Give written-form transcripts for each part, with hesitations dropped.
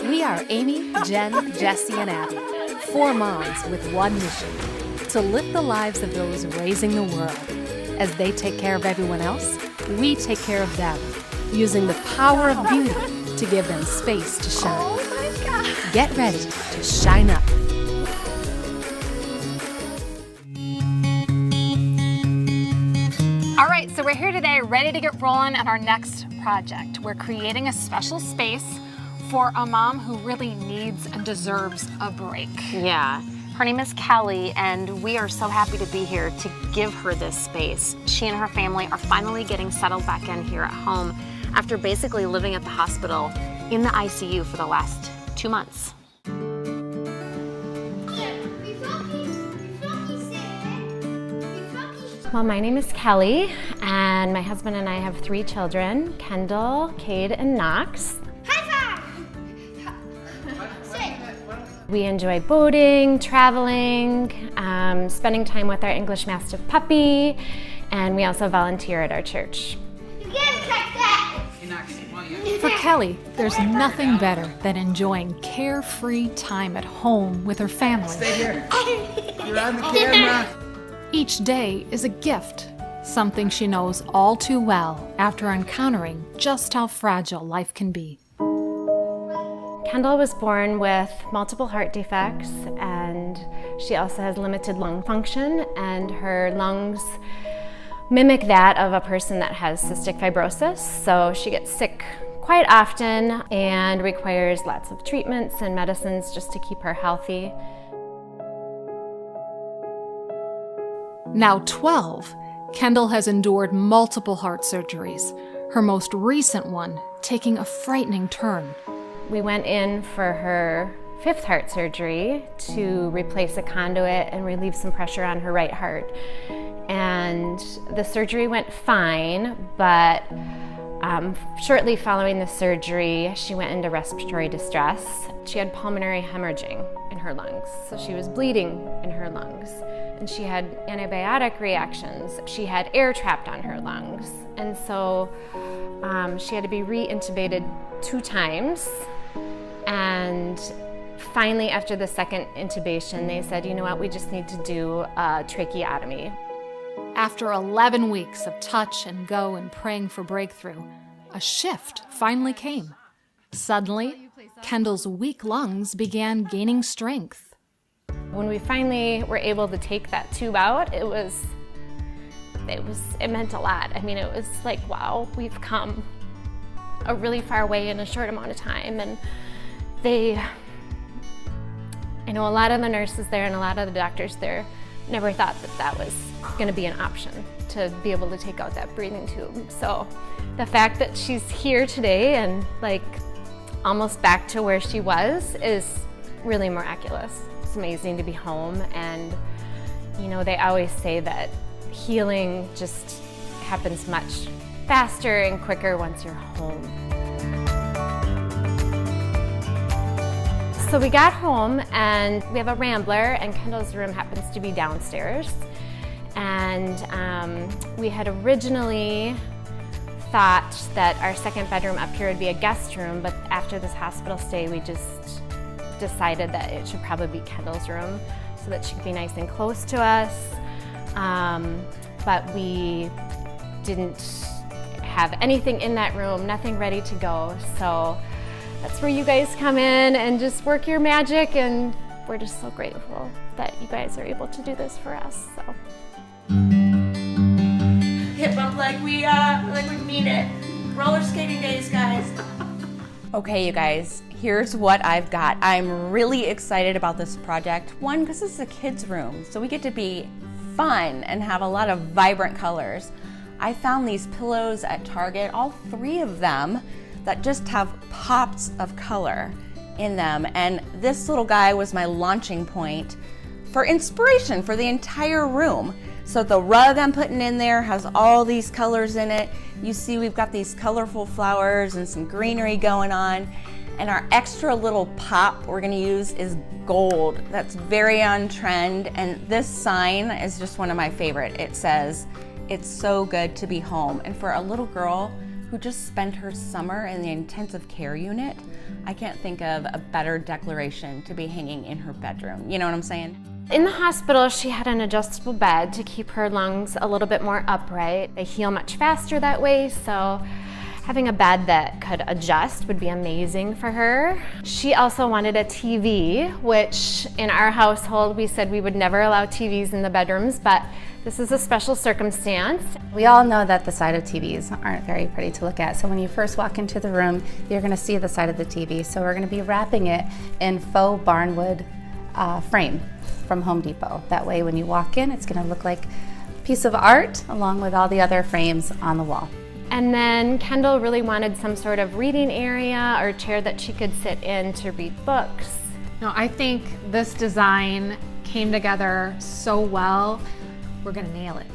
We are Amy, Jen, Jessie, and Abby, 4 moms with one mission: to lift the lives of those raising the world. As they take care of everyone else, we take care of them, using the power of beauty to give them space to shine. Oh my God. Get ready to shine up. All right, so we're here today ready to get rolling on our next project. We're creating a special space for a mom who really needs and deserves a break. Yeah, her name is Kelly, and we are so happy to be here to give her this space. She and her family are finally getting settled back in here at home after basically living at the hospital in the ICU for the last 2 months. Well, my name is Kelly, and my husband and I have 3 children, Kendall, Cade, and Knox. We enjoy boating, traveling, spending time with our English Mastiff puppy, and we also volunteer at our church. For Kelly, there's nothing better than enjoying carefree time at home with her family. Stay here. You're on the camera. Each day is a gift, something she knows all too well after encountering just how fragile life can be. Kendall was born with multiple heart defects, and she also has limited lung function, and her lungs mimic that of a person that has cystic fibrosis. So she gets sick quite often and requires lots of treatments and medicines just to keep her healthy. Now 12, Kendall has endured multiple heart surgeries, her most recent one taking a frightening turn. We went in for her 5th heart surgery to replace a conduit and relieve some pressure on her right heart. And the surgery went fine, but shortly following the surgery, she went into respiratory distress. She had pulmonary hemorrhaging in her lungs, so she was bleeding in her lungs. And she had antibiotic reactions. She had air trapped on her lungs. And so she had to be re-intubated 2 times. And finally, after the 2nd intubation, they said, you know what, we just need to do a tracheotomy. After 11 weeks of touch and go and praying for breakthrough, a shift finally came. Suddenly, Kendall's weak lungs began gaining strength. When we finally were able to take that tube out, it meant a lot. I mean, it was like, wow, we've come a really far way in a short amount of time. And I know a lot of the nurses there and a lot of the doctors there never thought that that was going to be an option, to be able to take out that breathing tube. So the fact that she's here today and like almost back to where she was is really miraculous. It's amazing to be home, and you know, they always say that healing just happens much faster and quicker once you're home. So we got home, and we have a Rambler, and Kendall's room happens to be downstairs. And we had originally thought that our 2nd bedroom up here would be a guest room, but after this hospital stay, we just decided that it should probably be Kendall's room so that she could be nice and close to us. But we didn't have anything in that room, nothing ready to go. So that's where you guys come in and just work your magic, and we're just so grateful that you guys are able to do this for us. So. Hip up like we mean it. Roller skating days, guys. Okay, you guys, here's what I've got. I'm really excited about this project. One, because this is a kid's room, so we get to be fun and have a lot of vibrant colors. I found these pillows at Target, all 3 of them, that just have pops of color in them. And this little guy was my launching point for inspiration for the entire room. So the rug I'm putting in there has all these colors in it. You see we've got these colorful flowers and some greenery going on. And our extra little pop we're gonna use is gold. That's very on trend. And this sign is just one of my favorite. It says, "It's so good to be home." And for a little girl, who just spent her summer in the intensive care unit, I can't think of a better declaration to be hanging in her bedroom. You know what I'm saying? In the hospital, she had an adjustable bed to keep her lungs a little bit more upright. They heal much faster that way, so having a bed that could adjust would be amazing for her. She also wanted a TV, which in our household we said we would never allow TVs in the bedrooms, but this is a special circumstance. We all know that the side of TVs aren't very pretty to look at, so when you first walk into the room, you're going to see the side of the TV. So we're going to be wrapping it in faux barnwood frame from Home Depot. That way when you walk in, it's going to look like a piece of art along with all the other frames on the wall. And then Kendall really wanted some sort of reading area or chair that she could sit in to read books. No, I think this design came together so well. We're gonna nail it.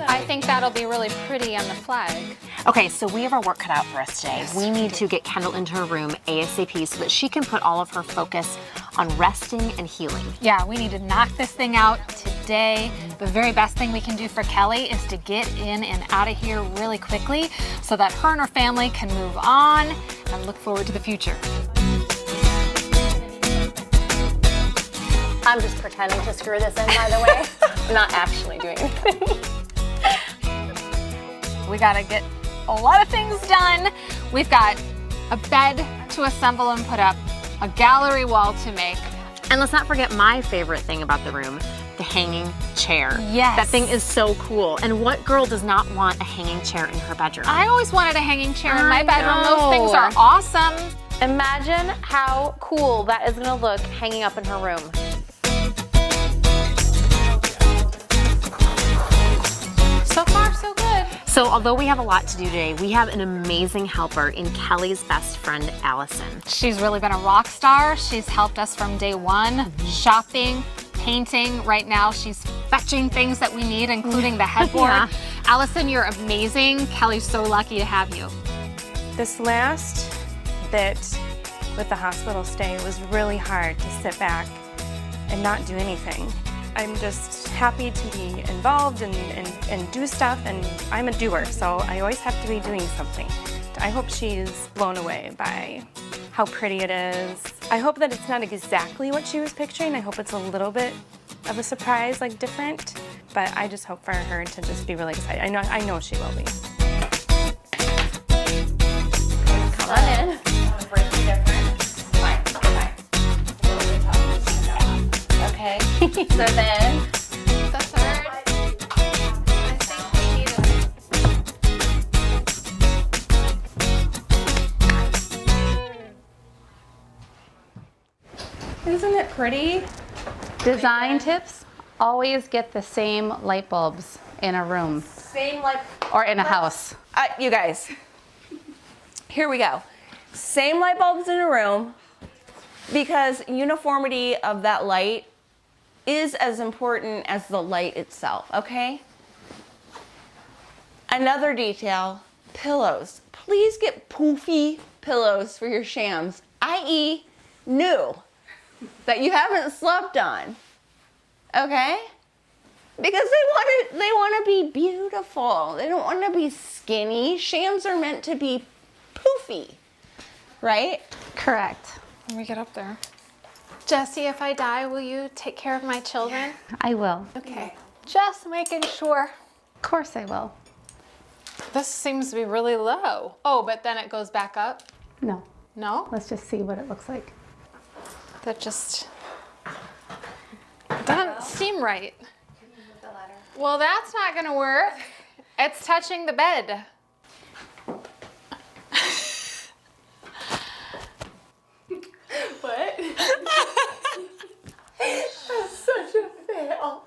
I think that'll be really pretty on the flag. Okay, so we have our work cut out for us today. We need to get Kendall into her room ASAP so that she can put all of her focus on resting and healing. Yeah, we need to knock this thing out today. The very best thing we can do for Kelly is to get in and out of here really quickly so that her and her family can move on and look forward to the future. I'm just pretending to screw this in, by the way. I'm not actually doing anything. We gotta get a lot of things done. We've got a bed to assemble and put up, a gallery wall to make. And let's not forget my favorite thing about the room, the hanging chair. Yes. That thing is so cool. And what girl does not want a hanging chair in her bedroom? I always wanted a hanging chair in my bedroom. know. Those things are awesome. Imagine how cool that is gonna look hanging up in her room. So far, so good. So although we have a lot to do today, we have an amazing helper in Kelly's best friend, Allison. She's really been a rock star. She's helped us from day one, shopping, painting. Right now, she's fetching things that we need, including the headboard. Yeah. Allison, you're amazing. Kelly's so lucky to have you. This last bit with the hospital stay was really hard to sit back and not do anything. I'm just happy to be involved and do stuff, and I'm a doer, so I always have to be doing something. I hope she's blown away by how pretty it is. I hope that it's not exactly what she was picturing. I hope it's a little bit of a surprise, like different, but I just hope for her to just be really excited. I know she will be. Come on in. Break the difference. Fine. Okay. So then, The third, I think we need Isn't it pretty? Design tips: always get the same light bulbs in a room same light, or in a house. you guys, here we go. Same light bulbs in a room, because uniformity of that light is as important as the light itself, okay? Another detail, pillows. Please get poofy pillows for your shams, i.e. new, that you haven't slept on, okay? Because they want to be beautiful. They don't want to be skinny. Shams are meant to be poofy, right? Correct. When we get up there. Jessie, if I die, will you take care of my children? I will. Okay. Just making sure. Of course I will. This seems to be really low. Oh, but then it goes back up? No. No? Let's just see what it looks like. That just doesn't seem right. Well, that's not gonna work. It's touching the bed. What? That's such a fail.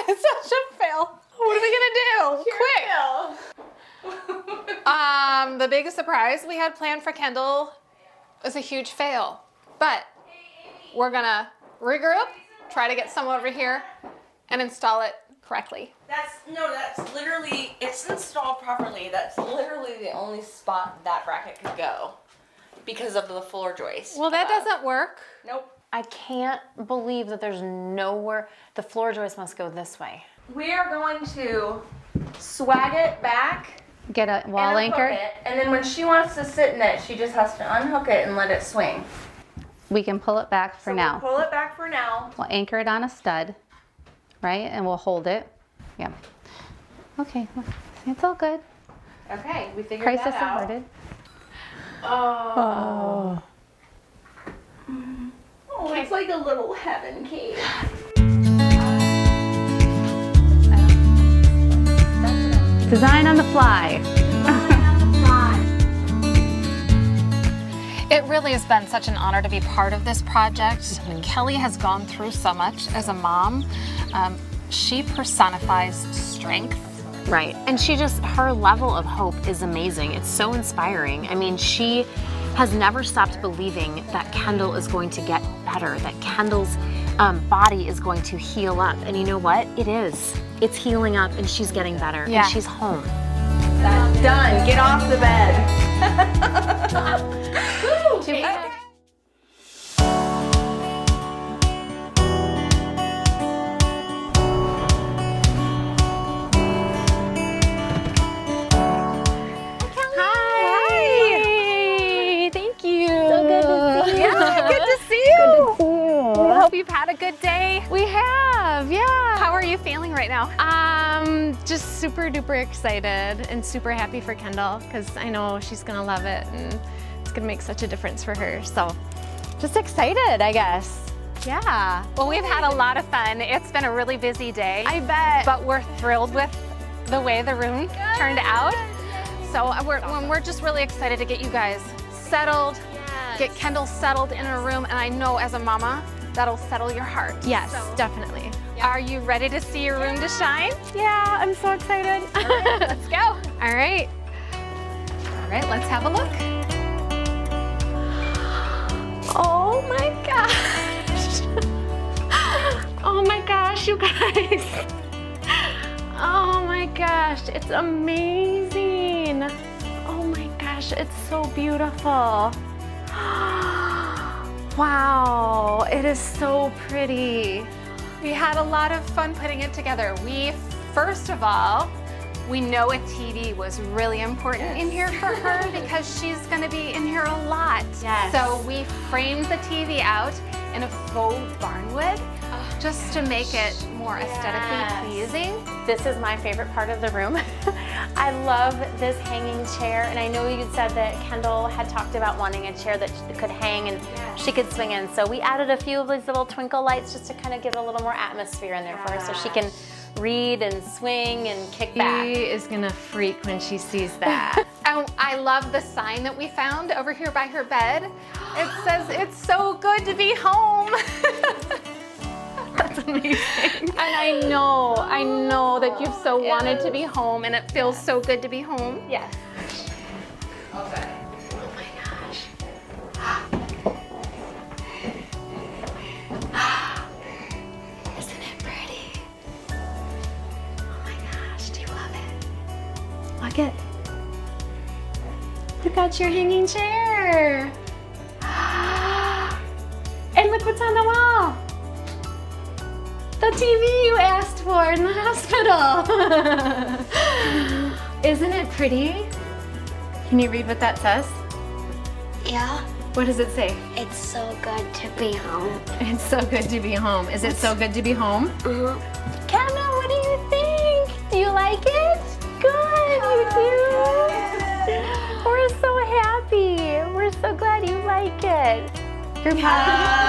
It's such a fail. What are we gonna do? Quick. The biggest surprise we had planned for Kendall was a huge fail. But we're gonna regroup, try to get someone over here and install it correctly. That's literally, it's installed properly. That's literally the only spot that bracket could go because of the floor joist. Well, that doesn't work. Nope. I can't believe that there's nowhere, the floor joist must go this way. We are going to swag it back, Get a wall and anchor. unhook it, and then when she wants to sit in it, she just has to unhook it and let it swing. We can pull it back for now. We'll pull it back for now. We'll anchor it on a stud, right? And we'll hold it. Yeah. Okay, it's all good. Okay, we figured Crisis that out. averted. Oh, it's like a little heaven cave. Design on the fly. It really has been such an honor to be part of this project. Kelly has gone through so much as a mom. She personifies strength. Right. And she just, her level of hope is amazing. It's so inspiring. I mean, she has never stopped believing that Kendall is going to get better, that Kendall's body is going to heal up. And you know what? It is. It's healing up and she's getting better. Yeah. And she's home. That's done. Get off the bed. Hi. Thank you. So good to see you. Yeah, good to see you. Good to see you. I hope you've had a good day. We have, yeah. How are you feeling right now? Just super duper excited and super happy for Kendall because I know she's gonna love it and it's gonna make such a difference for her. So just excited, I guess. Yeah. Well, we've had a lot of fun. It's been a really busy day. I bet. But we're thrilled with the way the room turned out. So we're just really excited to get you guys settled, get Kendall settled in a room, and I know as a mama, that'll settle your heart. Yes, So, definitely. are you ready to see your room to shine? Yeah, I'm so excited. All right, let's go. All right. All right, let's have a look. Oh my gosh. Oh my gosh, you guys. Oh my gosh, it's amazing. Oh my gosh, it's so beautiful. Wow, it is so pretty. We had a lot of fun putting it together. First of all, we know a TV was really important in here for her because she's gonna be in here a lot. Yes. So we framed the TV out in a faux barnwood just to make it more aesthetically pleasing. This is my favorite part of the room. I love this hanging chair, and I know you said that Kendall had talked about wanting a chair that could hang and she could swing in. So we added a few of these little twinkle lights just to kind of give a little more atmosphere in there for her so she can read and swing and kick back. She is gonna freak when she sees that. And I love the sign that we found over here by her bed. It says, "It's so good to be home." That's amazing. And I know that you've so wanted to be home, and it feels so good to be home. Yes. Okay. Oh my gosh. Isn't it pretty? Oh my gosh, do you love it? Look it. Look at your hanging chair. And look what's on the wall. The TV you asked for in the hospital. Isn't it pretty? Can you read what that says? Yeah, What does it say? it's so good to be home. It's so good to be home. Is it so good to be home? Uh-huh. Kendall, what do you think? Do you like it? Good, you do. We're so happy. We're so glad you like it. Your mom.